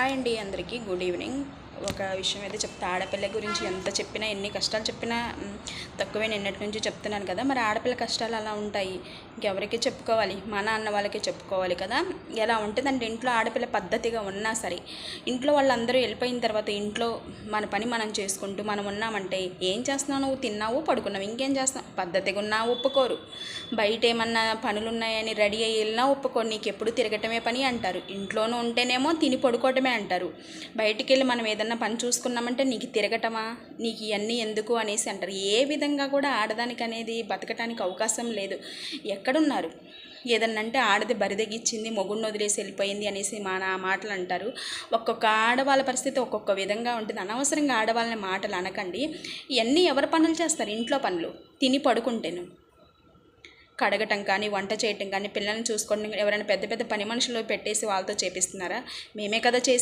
Hi అండి, అందరికీ good evening. ఒక విషయం అయితే చెప్తా. ఆడపిల్ల గురించి ఎంత చెప్పినా, ఎన్ని కష్టాలు చెప్పినా తక్కువే. నిన్నటి నుంచి చెప్తున్నాను కదా, మరి ఆడపిల్ల కష్టాలు అలా ఉంటాయి. ఇంకెవరికి చెప్పుకోవాలి? మన అన్న వాళ్ళకి చెప్పుకోవాలి కదా. ఎలా ఉంటుందంటే, ఇంట్లో ఆడపిల్ల పద్ధతిగా ఉన్నా సరే, ఇంట్లో వాళ్ళందరూ వెళ్ళిపోయిన తర్వాత ఇంట్లో మన పని మనం చేసుకుంటూ మనం ఉన్నామంటే, ఏం చేస్తున్నావు నువ్వు? తిన్నావు, పడుకున్నావు, ఇంకేం చేస్తున్నావు? పద్ధతిగా ఉన్నా ఒప్పుకోరు. బయట ఏమన్నా పనులు ఉన్నాయని రెడీ అయ్యి వెళ్ళినా ఒప్పుకోరు. నీకు ఎప్పుడు తిరగటమే పని అంటారు. ఇంట్లోనూ ఉంటేనేమో తిని పడుకోవటమే అంటారు. బయటికి వెళ్ళి మనం ఏదన్నా పని చూసుకున్నామంటే, నీకు తిరగటమా, నీకు ఇవన్నీ ఎందుకు అనేసి అంటారు. ఏ విధంగా కూడా ఆడదానికి అనేది బతకటానికి అవకాశం లేదు. ఎక్కడున్నారు? ఏదన్నంటే ఆడది బరిదెగిచ్చింది, మొగుడిని వదిలేసి వెళ్ళిపోయింది అనేసి మాటలు అంటారు. ఒక్కొక్క ఆడవాళ్ళ పరిస్థితి ఒక్కొక్క విధంగా ఉంటుంది. అనవసరంగా ఆడవాళ్ళని మాటలు అనకండి. ఇవన్నీ ఎవరు పనులు చేస్తారు? ఇంట్లో పనులు. తిని పడుకుంటేను, కడగటం కానీ, వంట చేయటం కానీ, పిల్లల్ని చూసుకోవడం, ఎవరైనా పెద్ద పెద్ద పని మనుషులు పెట్టేసి వాళ్ళతో చేపిస్తున్నారా? మేమే కదా చేసి